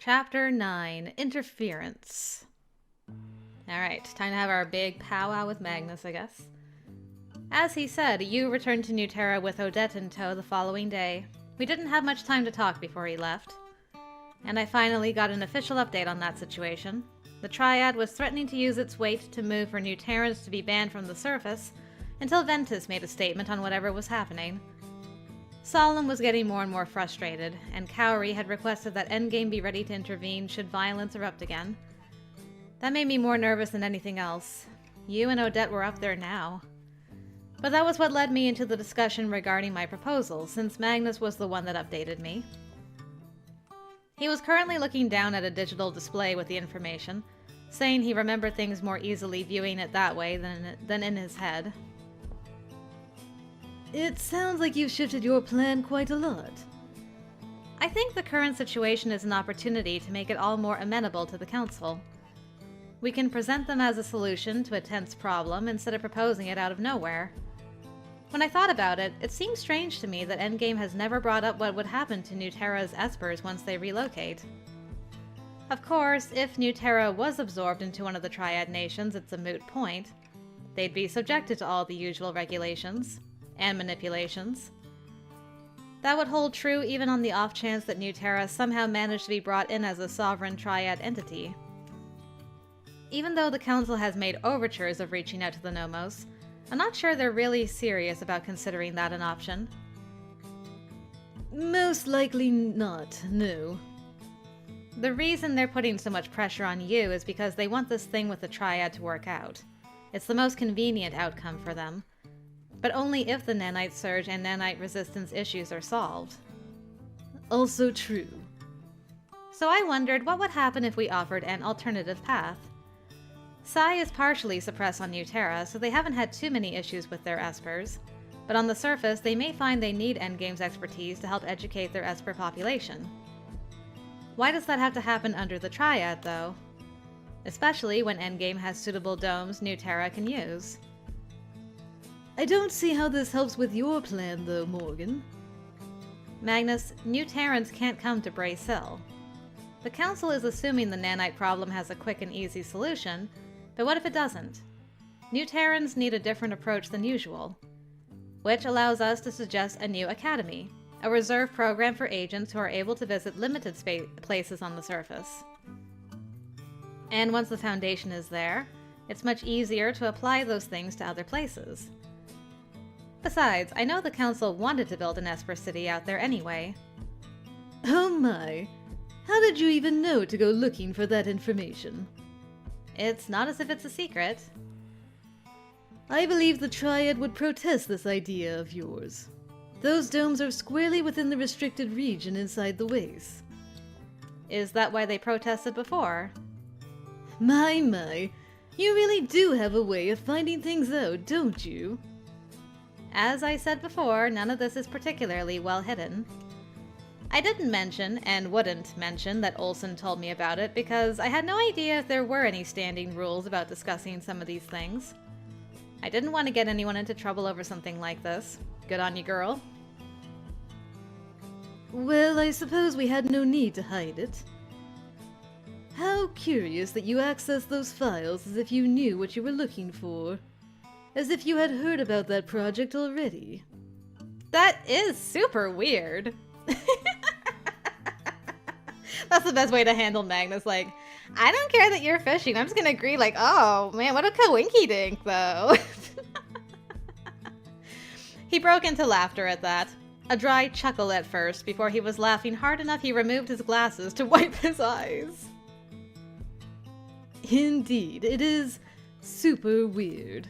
Chapter 9, Interference. Alright, time to have our big powwow with Magnus, I guess. As he said, you returned to New Terra with Odette in tow the following day. We didn't have much time to talk before he left. And I finally got an official update on that situation. The Triad was threatening to use its weight to move for New Terrans to be banned from the surface, until Ventus made a statement on whatever was happening. Solemn was getting more and more frustrated, and Cowrie had requested that Endgame be ready to intervene should violence erupt again. That made me more nervous than anything else. You and Odette were up there now. But that was what led me into the discussion regarding my proposal, since Magnus was the one that updated me. He was currently looking down at a digital display with the information, saying he remembered things more easily viewing it that way than in his head. It sounds like you've shifted your plan quite a lot. I think the current situation is an opportunity to make it all more amenable to the Council. We can present them as a solution to a tense problem instead of proposing it out of nowhere. When I thought about it, it seemed strange to me that Endgame has never brought up what would happen to New Terra's espers once they relocate. Of course, if New Terra was absorbed into one of the Triad nations, it's a moot point. They'd be subjected to all the usual regulations and manipulations. That would hold true even on the off chance that New Terra somehow managed to be brought in as a sovereign Triad entity. Even though the Council has made overtures of reaching out to the Nomos, I'm not sure they're really serious about considering that an option. Most likely not, no. The reason they're putting so much pressure on you is because they want this thing with the Triad to work out. It's the most convenient outcome for them. But only if the nanite surge and nanite resistance issues are solved. Also true. So I wondered what would happen if we offered an alternative path. Psi is partially suppressed on New Terra, so they haven't had too many issues with their espers. But on the surface, they may find they need Endgame's expertise to help educate their esper population. Why does that have to happen under the Triad, though? Especially when Endgame has suitable domes New Terra can use. I don't see how this helps with your plan, though, Morgan. Magnus, New Terrans can't come to Brace Hill. The Council is assuming the nanite problem has a quick and easy solution, but what if it doesn't? New Terrans need a different approach than usual, which allows us to suggest a new academy, a reserve program for agents who are able to visit limited places on the surface. And once the foundation is there, it's much easier to apply those things to other places. Besides, I know the Council wanted to build an Esper city out there anyway. Oh my! How did you even know to go looking for that information? It's not as if it's a secret. I believe the Triad would protest this idea of yours. Those domes are squarely within the restricted region inside the Waste. Is that why they protested before? My, you really do have a way of finding things out, don't you? As I said before, none of this is particularly well hidden. I didn't mention, and wouldn't mention, that Olsen told me about it because I had no idea if there were any standing rules about discussing some of these things. I didn't want to get anyone into trouble over something like this. Good on you, girl. Well, I suppose we had no need to hide it. How curious that you accessed those files as if you knew what you were looking for. As if you had heard about that project already. That is super weird. That's the best way to handle Magnus, like, I don't care that you're fishing, I'm just gonna agree, like, oh man, what a coinky-dink, though. He broke into laughter at that. A dry chuckle at first, before he was laughing hard enough he removed his glasses to wipe his eyes. Indeed, it is super weird.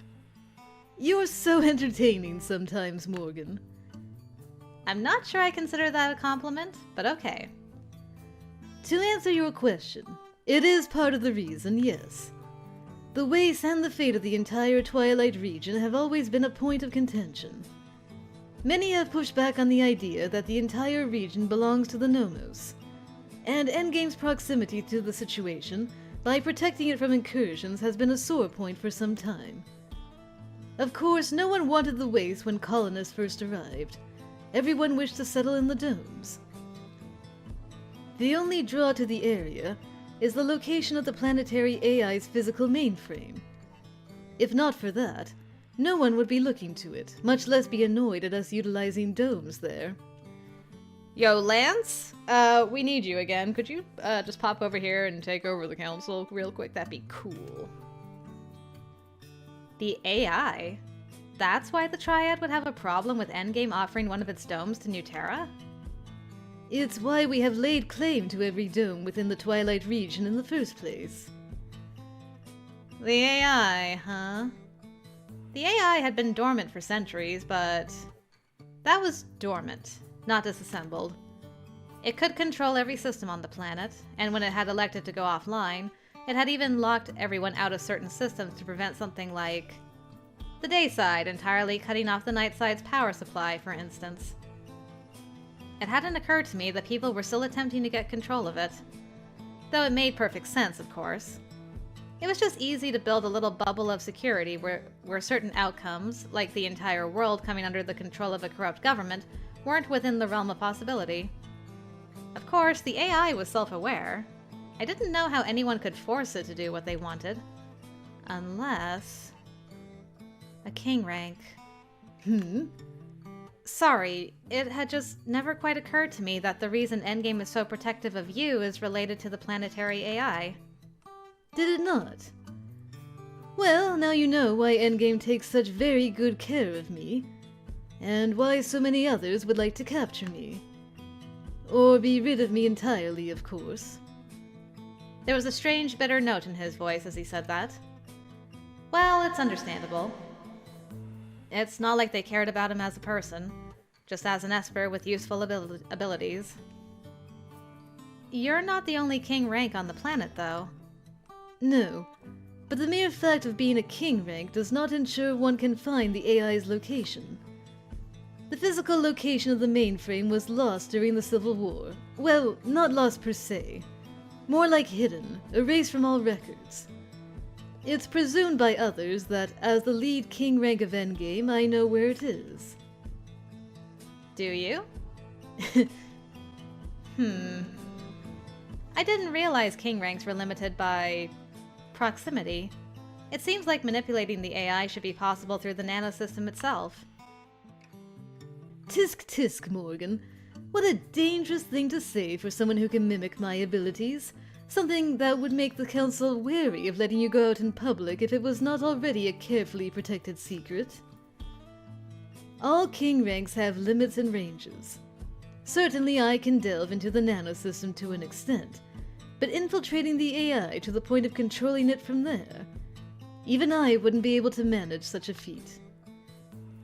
You're so entertaining sometimes, Morgan. I'm not sure I consider that a compliment, but okay. To answer your question, it is part of the reason, yes. The Waste and the fate of the entire Twilight region have always been a point of contention. Many have pushed back on the idea that the entire region belongs to the Nomos, and Endgame's proximity to the situation, by protecting it from incursions, has been a sore point for some time. Of course, no one wanted the Waste when colonists first arrived. Everyone wished to settle in the domes. The only draw to the area is the location of the planetary AI's physical mainframe. If not for that, no one would be looking to it, much less be annoyed at us utilizing domes there. Yo, Lance? We need you again. Could you, just pop over here and take over the council real quick? That'd be cool. The AI? That's why the Triad would have a problem with Endgame offering one of its domes to New Terra? It's why we have laid claim to every dome within the Twilight region in the first place. The AI, huh? The AI had been dormant for centuries, but that was dormant, not disassembled. It could control every system on the planet, and when it had elected to go offline, it had even locked everyone out of certain systems to prevent something like the day side entirely cutting off the night side's power supply, for instance. It hadn't occurred to me that people were still attempting to get control of it. Though it made perfect sense, of course. It was just easy to build a little bubble of security where certain outcomes, like the entire world coming under the control of a corrupt government, weren't within the realm of possibility. Of course, the AI was self-aware. I didn't know how anyone could force it to do what they wanted. Unless... a king rank. Sorry, it had just never quite occurred to me that the reason Endgame is so protective of you is related to the planetary AI. Did it not? Well, now you know why Endgame takes such very good care of me, and why so many others would like to capture me. Or be rid of me entirely, of course. There was a strange, bitter note in his voice as he said that. Well, it's understandable. It's not like they cared about him as a person, just as an Esper with useful abilities. You're not the only king rank on the planet, though. No, but the mere fact of being a king rank does not ensure one can find the AI's location. The physical location of the mainframe was lost during the Civil War. Well, not lost per se. More like hidden, erased from all records. It's presumed by others that, as the lead king rank of Endgame, I know where it is. Do you? I didn't realize king ranks were limited by proximity. It seems like manipulating the AI should be possible through the nanosystem itself. Tisk tisk, Morgan. What a dangerous thing to say for someone who can mimic my abilities. Something that would make the Council wary of letting you go out in public if it was not already a carefully protected secret. All king ranks have limits and ranges. Certainly I can delve into the nanosystem to an extent, but infiltrating the AI to the point of controlling it from there, even I wouldn't be able to manage such a feat.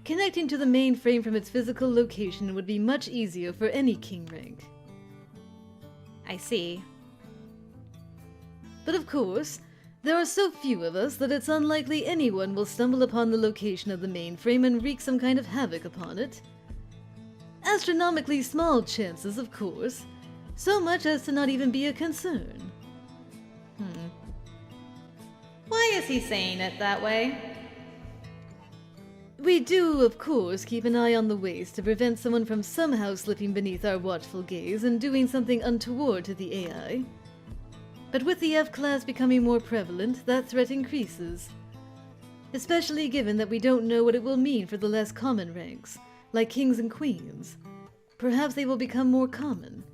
Connecting to the mainframe from its physical location would be much easier for any king rank. I see. But of course, there are so few of us that it's unlikely anyone will stumble upon the location of the mainframe and wreak some kind of havoc upon it. Astronomically small chances, of course, so much as to not even be a concern. Why is he saying it that way? We do, of course, keep an eye on the ways to prevent someone from somehow slipping beneath our watchful gaze and doing something untoward to the AI. But with the F-class becoming more prevalent, that threat increases. Especially given that we don't know what it will mean for the less common ranks, like kings and queens. Perhaps they will become more common.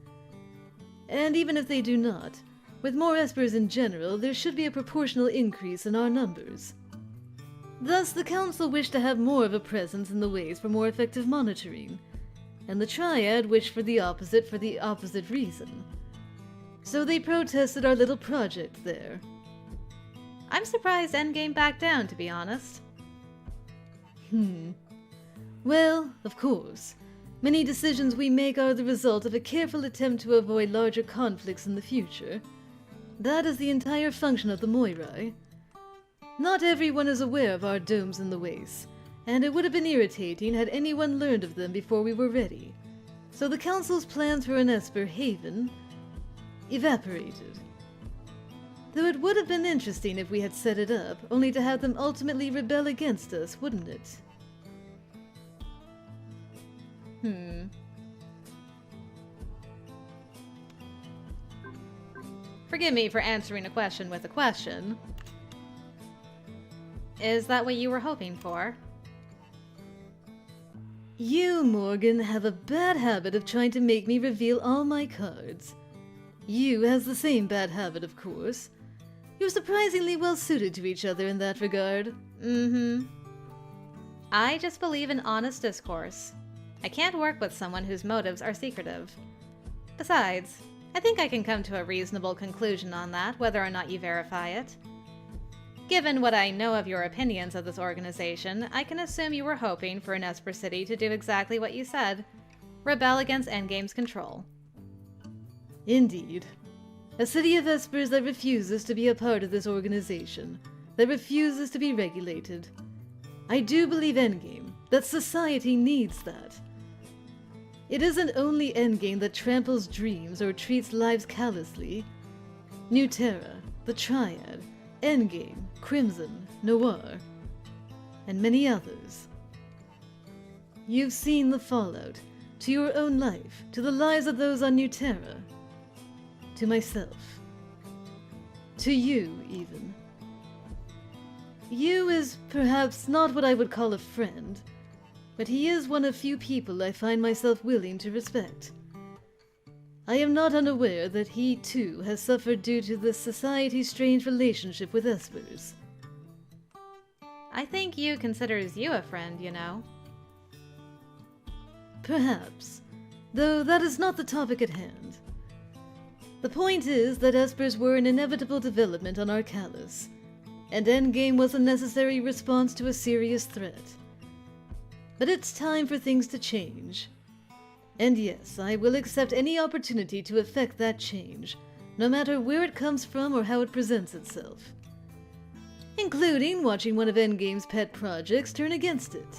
And even if they do not, with more Espers in general, there should be a proportional increase in our numbers. Thus, the Council wished to have more of a presence in the ways for more effective monitoring, and the Triad wished for the opposite reason. So they protested our little project there. I'm surprised Endgame backed down, to be honest. Well, of course. Many decisions we make are the result of a careful attempt to avoid larger conflicts in the future. That is the entire function of the Moirai. Not everyone is aware of our domes in the Waste, and it would have been irritating had anyone learned of them before we were ready. So the Council's plans for an Esper haven evaporated. Though it would have been interesting if we had set it up, only to have them ultimately rebel against us, wouldn't it? Forgive me for answering a question with a question. Is that what you were hoping for? You, Morgan, have a bad habit of trying to make me reveal all my cards. You has the same bad habit, of course. You're surprisingly well suited to each other in that regard. Mm-hmm. I just believe in honest discourse. I can't work with someone whose motives are secretive. Besides, I think I can come to a reasonable conclusion on that, whether or not you verify it. Given what I know of your opinions of this organization, I can assume you were hoping for an Esper City to do exactly what you said. Rebel against Endgame's control. Indeed. A city of Espers that refuses to be a part of this organization, that refuses to be regulated. I do believe Endgame, that society needs that. It isn't only Endgame that tramples dreams or treats lives callously. New Terra, the Triad, Endgame, Crimson, Noir, and many others. You've seen the fallout, to your own life, to the lives of those on New Terra, to myself, to you, even. You is perhaps not what I would call a friend, but he is one of few people I find myself willing to respect. I am not unaware that he, too, has suffered due to the society's strange relationship with Espers. I think you considers you a friend, you know. Perhaps, though that is not the topic at hand. The point is that Espers were an inevitable development on Arcalis, and Endgame was a necessary response to a serious threat. But it's time for things to change. And yes, I will accept any opportunity to effect that change, no matter where it comes from or how it presents itself. Including watching one of Endgame's pet projects turn against it.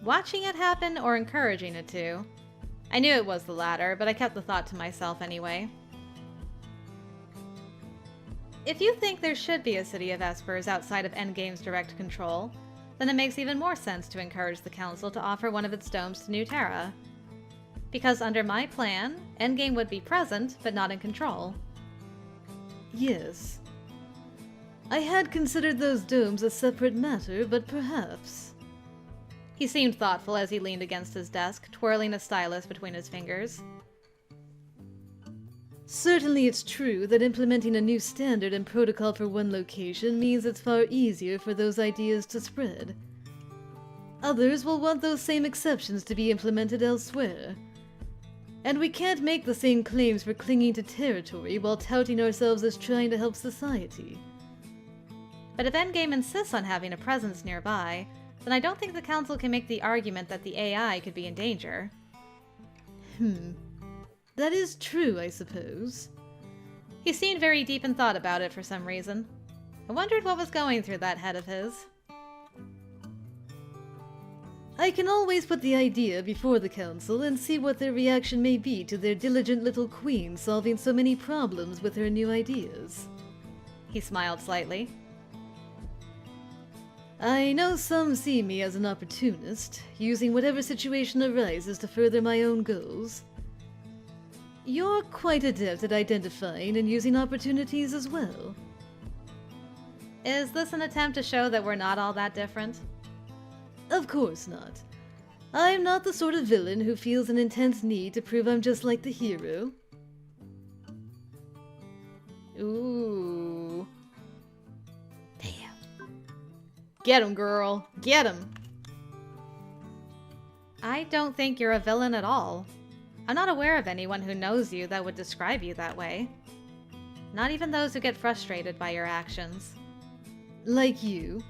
Watching it happen or encouraging it to? I knew it was the latter, but I kept the thought to myself anyway. If you think there should be a city of Espers outside of Endgame's direct control, then it makes even more sense to encourage the Council to offer one of its domes to New Terra. Because under my plan, Endgame would be present, but not in control. Yes. I had considered those domes a separate matter, but perhaps... He seemed thoughtful as he leaned against his desk, twirling a stylus between his fingers. Certainly it's true that implementing a new standard and protocol for one location means it's far easier for those ideas to spread. Others will want those same exceptions to be implemented elsewhere. And we can't make the same claims for clinging to territory while touting ourselves as trying to help society. But if Endgame insists on having a presence nearby, then I don't think the Council can make the argument that the AI could be in danger. That is true, I suppose. He seemed very deep in thought about it for some reason. I wondered what was going through that head of his. I can always put the idea before the Council and see what their reaction may be to their diligent little queen solving so many problems with her new ideas. He smiled slightly. I know some see me as an opportunist, using whatever situation arises to further my own goals. You're quite adept at identifying and using opportunities as well. Is this an attempt to show that we're not all that different? Of course not. I'm not the sort of villain who feels an intense need to prove I'm just like the hero. Ooh. Damn. Get him, girl. Get him. I don't think you're a villain at all. I'm not aware of anyone who knows you that would describe you that way. Not even those who get frustrated by your actions. Like you?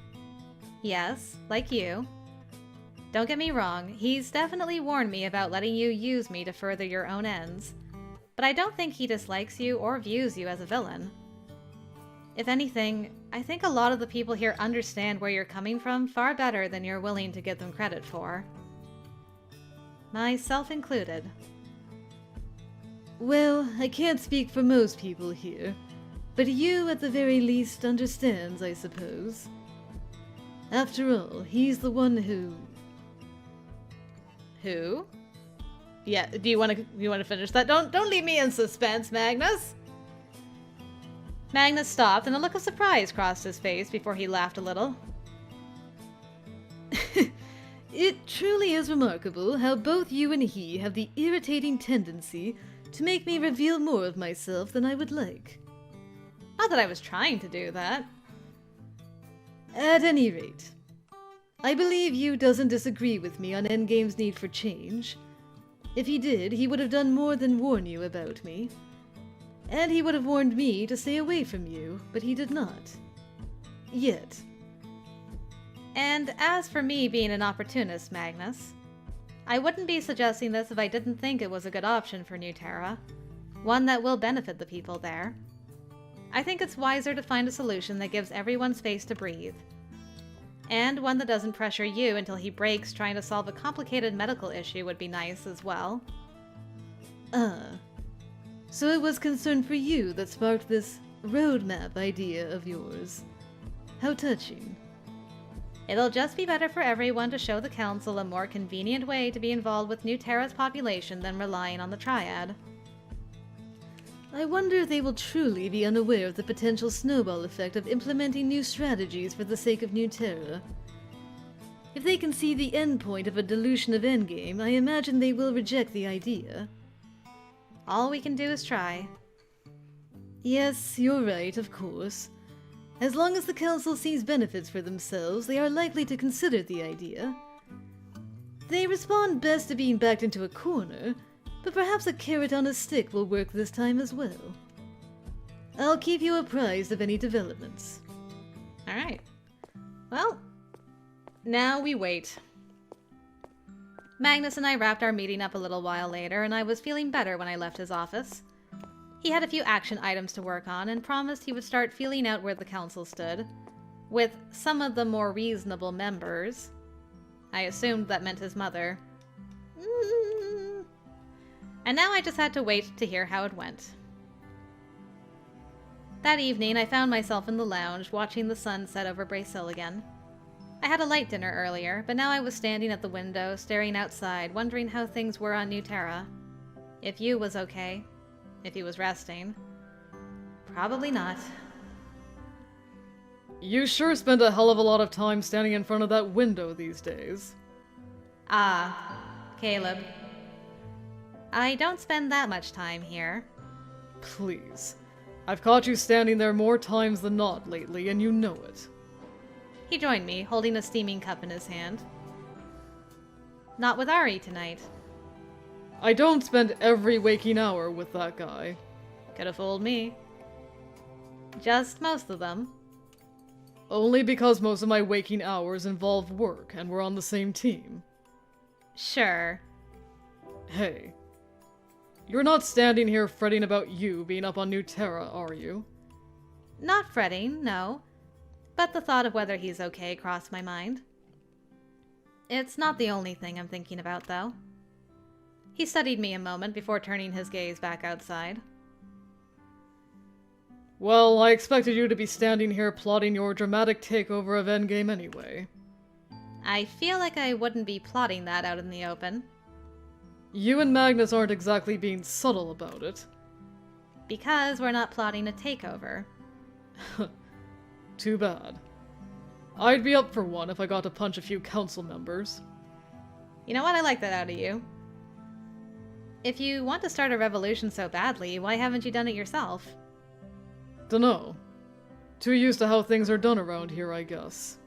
Yes, like you. Don't get me wrong, he's definitely warned me about letting you use me to further your own ends. But I don't think he dislikes you or views you as a villain. If anything, I think a lot of the people here understand where you're coming from far better than you're willing to give them credit for. Myself included. Well, I can't speak for most people here, but you at the very least understands, I suppose. After all, he's the one who... Who? Yeah, do you want to finish that? Don't leave me in suspense, Magnus! Magnus stopped, and a look of surprise crossed his face before he laughed a little. It truly is remarkable how both you and he have the irritating tendency to make me reveal more of myself than I would like. Not that I was trying to do that. At any rate, I believe Yu doesn't disagree with me on Endgame's need for change. If he did, he would have done more than warn you about me. And he would have warned me to stay away from you, but he did not. Yet. And as for me being an opportunist, Magnus, I wouldn't be suggesting this if I didn't think it was a good option for New Terra, one that will benefit the people there. I think it's wiser to find a solution that gives everyone space to breathe, and one that doesn't pressure you until he breaks trying to solve a complicated medical issue would be nice as well. So it was concern for you that sparked this roadmap idea of yours. How touching. It'll just be better for everyone to show the Council a more convenient way to be involved with New Terra's population than relying on the Triad. I wonder if they will truly be unaware of the potential snowball effect of implementing new strategies for the sake of New Terra. If they can see the endpoint of a dilution of Endgame, I imagine they will reject the idea. All we can do is try. Yes, you're right, of course. As long as the Council sees benefits for themselves, they are likely to consider the idea. They respond best to being backed into a corner, but perhaps a carrot on a stick will work this time as well. I'll keep you apprised of any developments. Alright. Well, now we wait. Magnus and I wrapped our meeting up a little while later, and I was feeling better when I left his office. He had a few action items to work on and promised he would start feeling out where the Council stood, with some of the more reasonable members. I assumed that meant his mother. And now I just had to wait to hear how it went. That evening, I found myself in the lounge, watching the sun set over Brasil again. I had a light dinner earlier, but now I was standing at the window, staring outside, wondering how things were on New Terra. If Yu was okay. If he was resting. Probably not. You sure spend a hell of a lot of time standing in front of that window these days. Ah, Caleb. I don't spend that much time here. Please. I've caught you standing there more times than not lately, and you know it. He joined me, holding a steaming cup in his hand. Not with Ari tonight. I don't spend every waking hour with that guy. Could have fooled me. Just most of them. Only because most of my waking hours involve work, and we're on the same team. Sure. Hey. You're not standing here fretting about you being up on New Terra, are you? Not fretting, no. But the thought of whether he's okay crossed my mind. It's not the only thing I'm thinking about, though. He studied me a moment before turning his gaze back outside. Well, I expected you to be standing here plotting your dramatic takeover of Endgame anyway. I feel like I wouldn't be plotting that out in the open. You and Magnus aren't exactly being subtle about it. Because we're not plotting a takeover. Too bad. I'd be up for one if I got to punch a few council members. You know what? I like that out of you. If you want to start a revolution so badly, why haven't you done it yourself? Dunno. Too used to how things are done around here, I guess.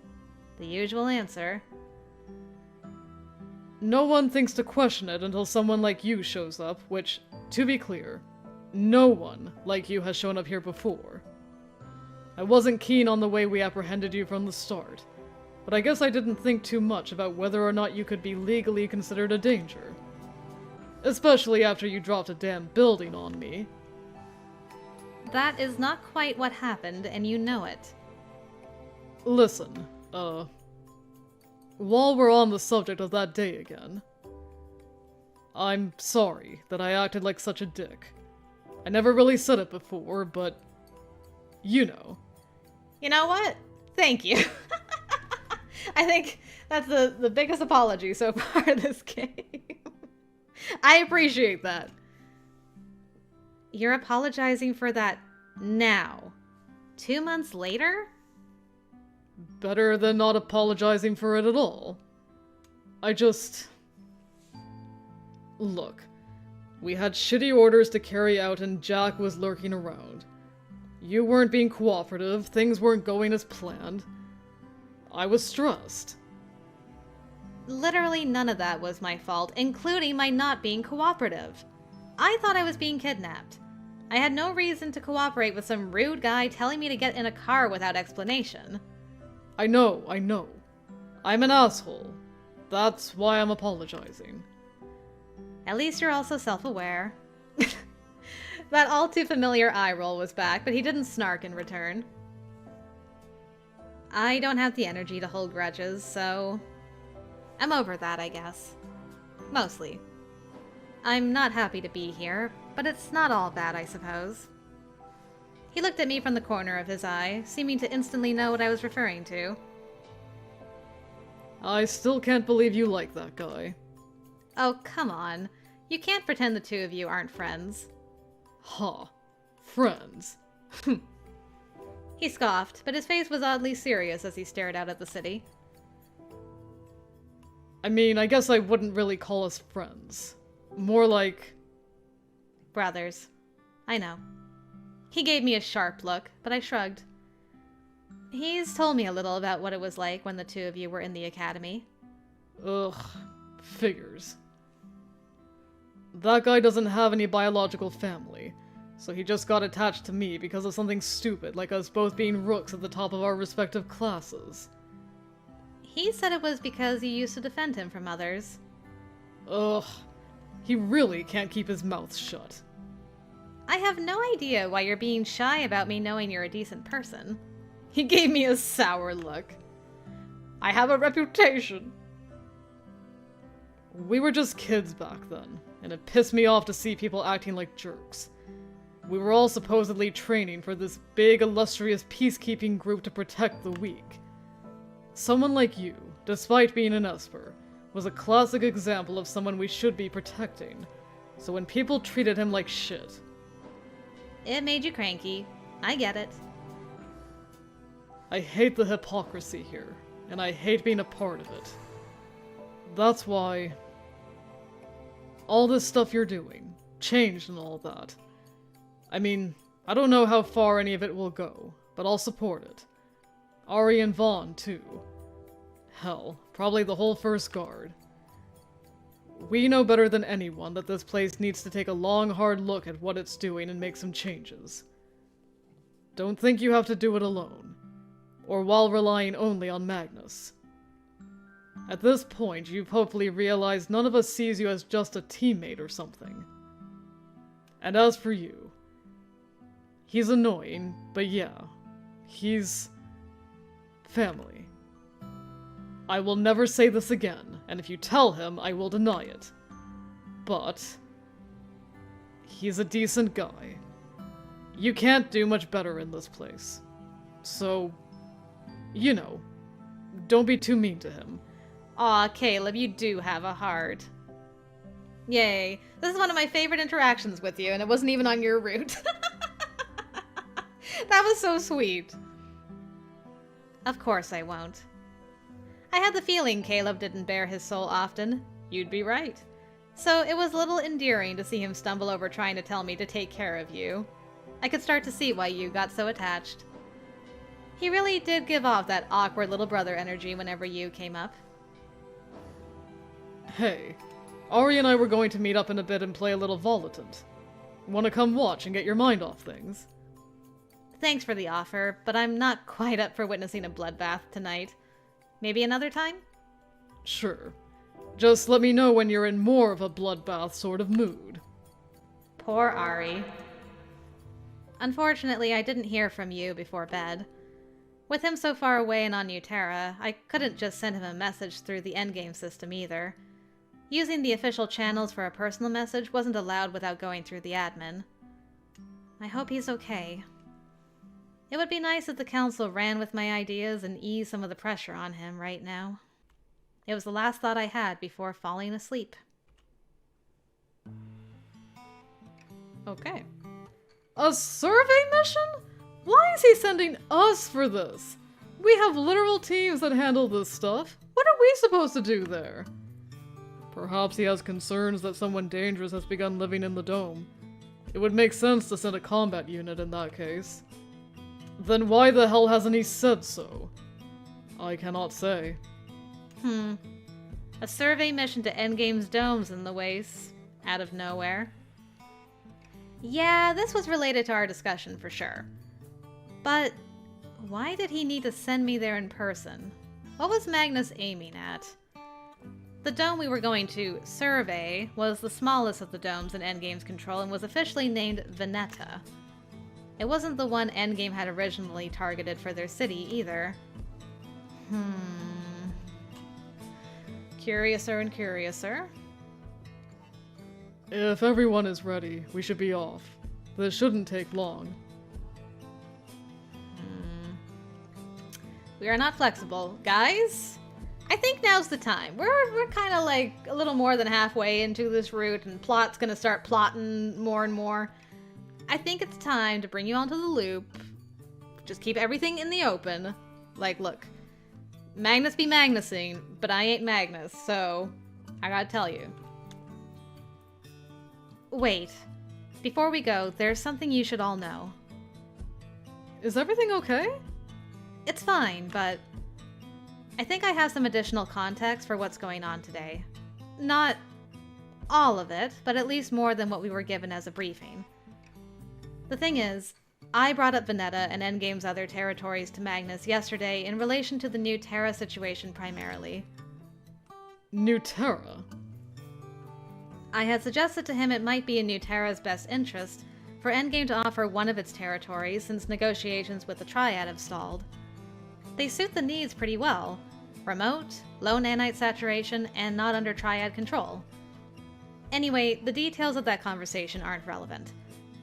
The usual answer. No one thinks to question it until someone like you shows up, which, to be clear, no one like you has shown up here before. I wasn't keen on the way we apprehended you from the start, but I guess I didn't think too much about whether or not you could be legally considered a danger. Especially after you dropped a damn building on me. That is not quite what happened, and you know it. Listen, while we're on the subject of that day again, I'm sorry that I acted like such a dick. I never really said it before, but you know. You know what? Thank you. I think that's the biggest apology so far in this game. I appreciate that. You're apologizing for that now. 2 months later? Better than not apologizing for it at all. Look, we had shitty orders to carry out and Jack was lurking around. You weren't being cooperative, things weren't going as planned. I was stressed. Literally none of that was my fault, including my not being cooperative. I thought I was being kidnapped. I had no reason to cooperate with some rude guy telling me to get in a car without explanation. I know. I'm an asshole. That's why I'm apologizing. At least you're also self-aware. That all too familiar eye roll was back, but he didn't snark in return. I don't have the energy to hold grudges, so I'm over that, I guess. Mostly. I'm not happy to be here, but it's not all bad, I suppose. He looked at me from the corner of his eye, seeming to instantly know what I was referring to. I still can't believe you like that guy. Oh, come on. You can't pretend the two of you aren't friends. Huh. Friends. He scoffed, but his face was oddly serious as he stared out at the city. I mean, I guess I wouldn't really call us friends. More like... Brothers. I know. He gave me a sharp look, but I shrugged. He's told me a little about what it was like when the two of you were in the academy. Ugh. Figures. That guy doesn't have any biological family, so he just got attached to me because of something stupid like us both being rooks at the top of our respective classes. He said it was because you used to defend him from others. Ugh. He really can't keep his mouth shut. I have no idea why you're being shy about me knowing you're a decent person. He gave me a sour look. I have a reputation. We were just kids back then, and it pissed me off to see people acting like jerks. We were all supposedly training for this big, illustrious peacekeeping group to protect the weak. Someone like you, despite being an Esper, was a classic example of someone we should be protecting. So when people treated him like shit... It made you cranky. I get it. I hate the hypocrisy here, and I hate being a part of it. That's why... all this stuff you're doing, changed and all that. I mean, I don't know how far any of it will go, but I'll support it. Ari and Vaughn, too. Hell, probably the whole First Guard. We know better than anyone that this place needs to take a long, hard look at what it's doing and make some changes. Don't think you have to do it alone, or while relying only on Magnus. At this point, you've hopefully realized none of us sees you as just a teammate or something. And as for you, he's annoying, but yeah, he's... family. I will never say this again, and if you tell him, I will deny it. But... he's a decent guy. You can't do much better in this place. So... you know, don't be too mean to him. Aw, Caleb, you do have a heart. Yay. This is one of my favorite interactions with you, and it wasn't even on your route. That was so sweet. Of course I won't. I had the feeling Caleb didn't bare his soul often. You'd be right. So it was a little endearing to see him stumble over trying to tell me to take care of you. I could start to see why you got so attached. He really did give off that awkward little brother energy whenever you came up. Hey, Ari and I were going to meet up in a bit and play a little Volitant. Wanna come watch and get your mind off things? Thanks for the offer, but I'm not quite up for witnessing a bloodbath tonight. Maybe another time? Sure. Just let me know when you're in more of a bloodbath sort of mood. Poor Ari. Unfortunately, I didn't hear from you before bed. With him so far away and on New Terra, I couldn't just send him a message through the endgame system either. Using the official channels for a personal message wasn't allowed without going through the admin. I hope he's okay. It would be nice if the council ran with my ideas and eased some of the pressure on him right now. It was the last thought I had before falling asleep. Okay. A survey mission? Why is he sending us for this? We have literal teams that handle this stuff. What are we supposed to do there? Perhaps he has concerns that someone dangerous has begun living in the dome. It would make sense to send a combat unit in that case. Then why the hell hasn't he said so? I cannot say. A survey mission to Endgame's domes in the waste, out of nowhere. Yeah, this was related to our discussion for sure. But why did he need to send me there in person? What was Magnus aiming at? The dome we were going to survey was the smallest of the domes in Endgame's control and was officially named Veneta. It wasn't the one Endgame had originally targeted for their city either. Curiouser and curiouser. If everyone is ready, we should be off. This shouldn't take long. We are not flexible. Guys, I think now's the time. We're kind of like a little more than halfway into this route and plot's gonna start plotting more and more. I think it's time to bring you onto the loop. Just keep everything in the open. Like, look, Magnus be Magnusing, but I ain't Magnus, so I gotta tell you. Wait, before we go, there's something you should all know. Is everything okay? It's fine, but I think I have some additional context for what's going on today. Not all of it, but at least more than what we were given as a briefing. The thing is, I brought up Veneta and Endgame's other territories to Magnus yesterday in relation to the new Terra situation primarily. New Terra? I had suggested to him it might be in New Terra's best interest for Endgame to offer one of its territories since negotiations with the Triad have stalled. They suit the needs pretty well. Remote, low nanite saturation, and not under Triad control. Anyway, the details of that conversation aren't relevant.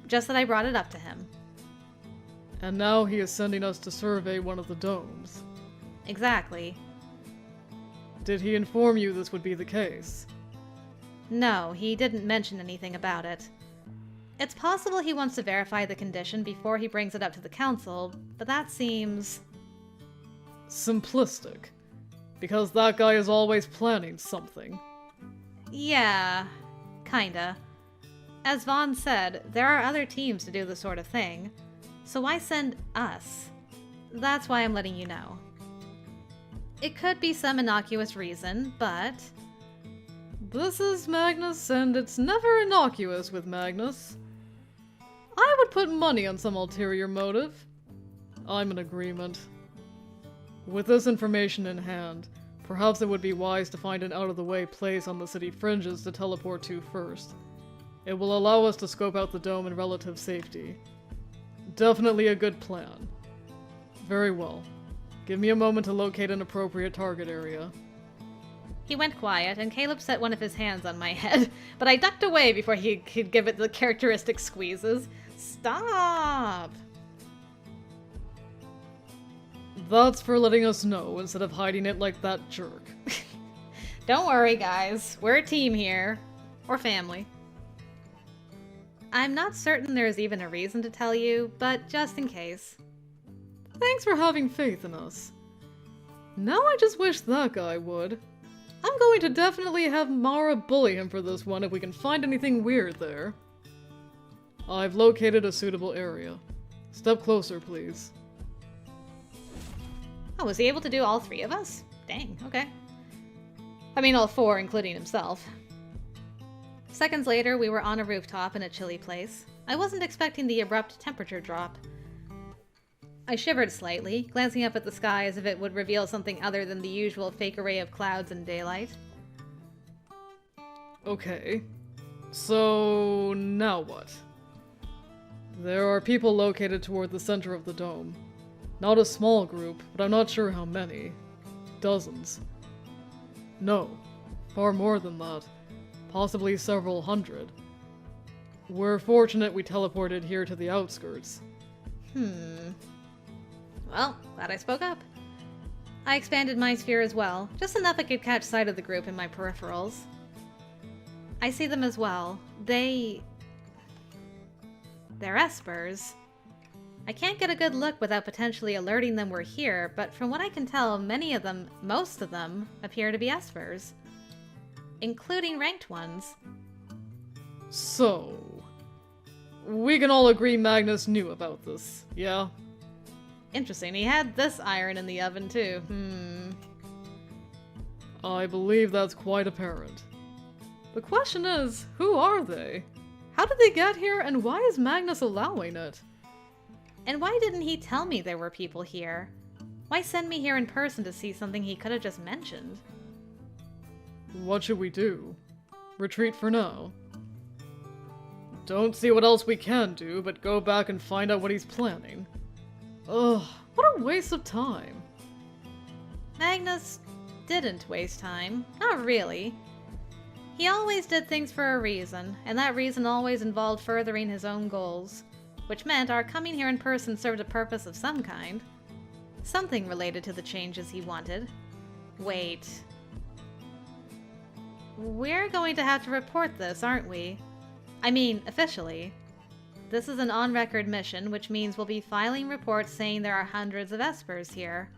Just that I brought it up to him. And now he is sending us to survey one of the domes. Exactly. Did he inform you this would be the case? No, he didn't mention anything about it. It's possible he wants to verify the condition before he brings it up to the council, but that seems... simplistic. Because that guy is always planning something. Yeah, kinda. As Vaughn said, there are other teams to do the sort of thing. So why send us? That's why I'm letting you know. It could be some innocuous reason, but... This is Magnus, and it's never innocuous with Magnus. I would put money on some ulterior motive. I'm in agreement. With this information in hand, perhaps it would be wise to find an out-of-the-way place on the city fringes to teleport to first. It will allow us to scope out the dome in relative safety. Definitely a good plan. Very well. Give me a moment to locate an appropriate target area. He went quiet, and Caleb set one of his hands on my head, but I ducked away before he could give it the characteristic squeezes. Stop! That's for letting us know instead of hiding it like that jerk. Don't worry, guys. We're a team here. Or family. I'm not certain there's even a reason to tell you, but just in case. Thanks for having faith in us. Now I just wish that guy would. I'm going to definitely have Mara bully him for this one if we can find anything weird there. I've located a suitable area. Step closer, please. Oh, was he able to do all three of us? Dang, okay. I mean all four, including himself. Seconds later, we were on a rooftop in a chilly place. I wasn't expecting the abrupt temperature drop. I shivered slightly, glancing up at the sky as if it would reveal something other than the usual fake array of clouds and daylight. Okay. So, now what? There are people located toward the center of the dome. Not a small group, but I'm not sure how many. Dozens. No, far more than that. Possibly several hundred. We're fortunate we teleported here to the outskirts. Well, glad I spoke up. I expanded my sphere as well, just enough I could catch sight of the group in my peripherals. I see them as well. They're espers. I can't get a good look without potentially alerting them we're here, but from what I can tell, most of them, appear to be espers. Including ranked ones. So... we can all agree Magnus knew about this, yeah? Interesting, he had this iron in the oven too. I believe that's quite apparent. The question is, who are they? How did they get here, and why is Magnus allowing it? And why didn't he tell me there were people here? Why send me here in person to see something he could have just mentioned? What should we do? Retreat for now? Don't see what else we can do, but go back and find out what he's planning. Ugh, what a waste of time. Magnus didn't waste time. Not really. He always did things for a reason, and that reason always involved furthering his own goals, which meant our coming here in person served a purpose of some kind. Something related to the changes he wanted. Wait. We're going to have to report this, aren't we? I mean, officially. This is an on-record mission, which means we'll be filing reports saying there are hundreds of espers here.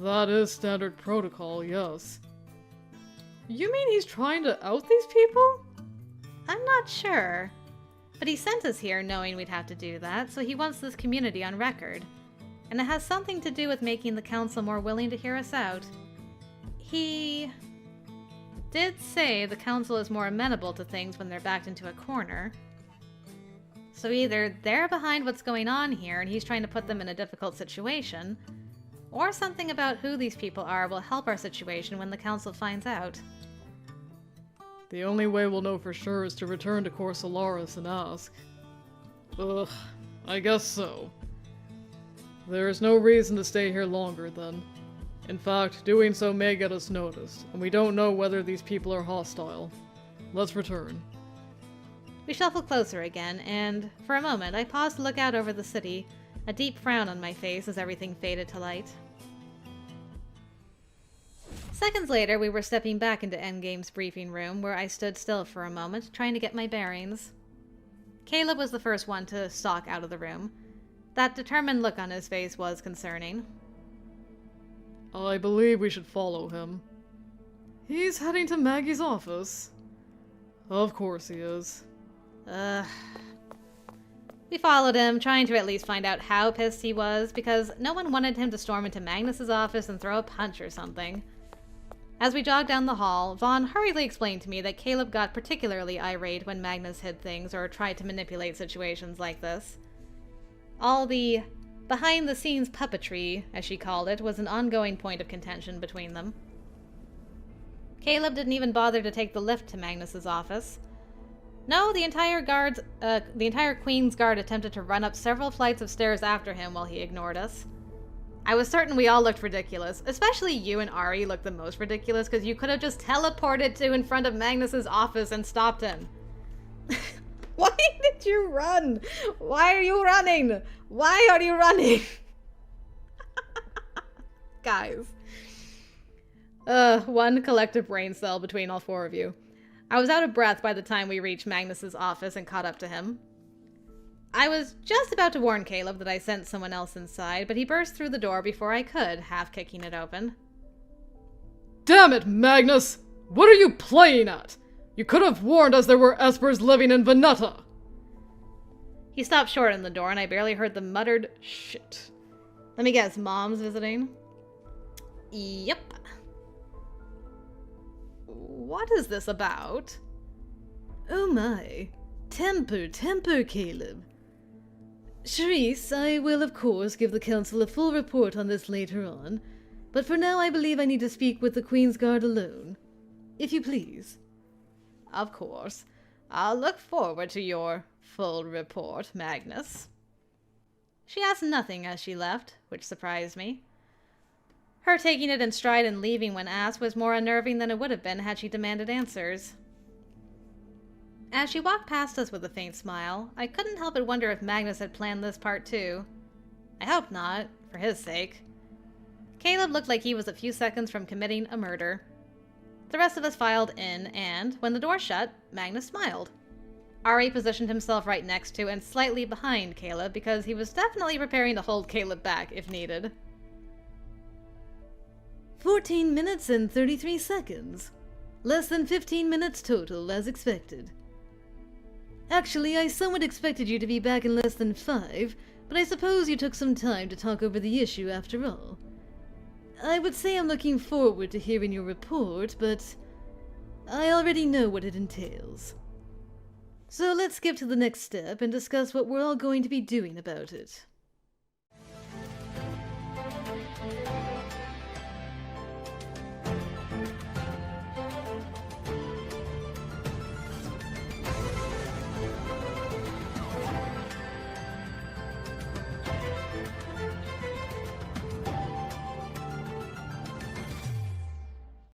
That is standard protocol, yes. You mean he's trying to out these people? I'm not sure. But he sent us here knowing we'd have to do that, so he wants this community on record. And it has something to do with making the council more willing to hear us out. He did say the council is more amenable to things when they're backed into a corner. So either they're behind what's going on here and he's trying to put them in a difficult situation, or something about who these people are will help our situation when the council finds out. The only way we'll know for sure is to return to Cor Solaris and ask. Ugh, I guess so. There is no reason to stay here longer then. In fact, doing so may get us noticed, and we don't know whether these people are hostile. Let's return. We shuffle closer again, and for a moment I paused to look out over the city, a deep frown on my face as everything faded to light. Seconds later, we were stepping back into Endgame's briefing room, where I stood still for a moment, trying to get my bearings. Caleb was the first one to stalk out of the room. That determined look on his face was concerning. I believe we should follow him. He's heading to Maggie's office. Of course he is. We followed him, trying to at least find out how pissed he was, because no one wanted him to storm into Magnus's office and throw a punch or something. As we jogged down the hall, Vaughn hurriedly explained to me that Caleb got particularly irate when Magnus hid things or tried to manipulate situations like this. All the behind-the-scenes puppetry, as she called it, was an ongoing point of contention between them. Caleb didn't even bother to take the lift to Magnus's office. No, the entire Queen's Guard attempted to run up several flights of stairs after him while he ignored us. I was certain we all looked ridiculous. Especially you and Ari looked the most ridiculous because you could have just teleported to in front of Magnus's office and stopped him. Why did you run? Why are you running? Why are you running? Guys. One collective brain cell between all four of you. I was out of breath by the time we reached Magnus's office and caught up to him. I was just about to warn Caleb that I sent someone else inside, but he burst through the door before I could, half kicking it open. Damn it, Magnus! What are you playing at? You could have warned us there were espers living in Veneta! He stopped short in the door, and I barely heard the muttered shit. Let me guess, Mom's visiting? Yep. What is this about? Oh my. Temper, Caleb. Charisse, I will of course give the council a full report on this later on, but for now I believe I need to speak with the Queen's Guard alone. If you please. Of course. I'll look forward to your full report, Magnus. She asked nothing as she left, which surprised me. Her taking it in stride and leaving when asked was more unnerving than it would have been had she demanded answers. As she walked past us with a faint smile, I couldn't help but wonder if Magnus had planned this part too. I hope not, for his sake. Caleb looked like he was a few seconds from committing a murder. The rest of us filed in, and, when the door shut, Magnus smiled. Ari positioned himself right next to and slightly behind Caleb because he was definitely preparing to hold Caleb back if needed. 14 minutes and 33 seconds. Less than 15 minutes total, as expected. Actually, I somewhat expected you to be back in less than 5, but I suppose you took some time to talk over the issue after all. I would say I'm looking forward to hearing your report, but I already know what it entails. So let's skip to the next step and discuss what we're all going to be doing about it.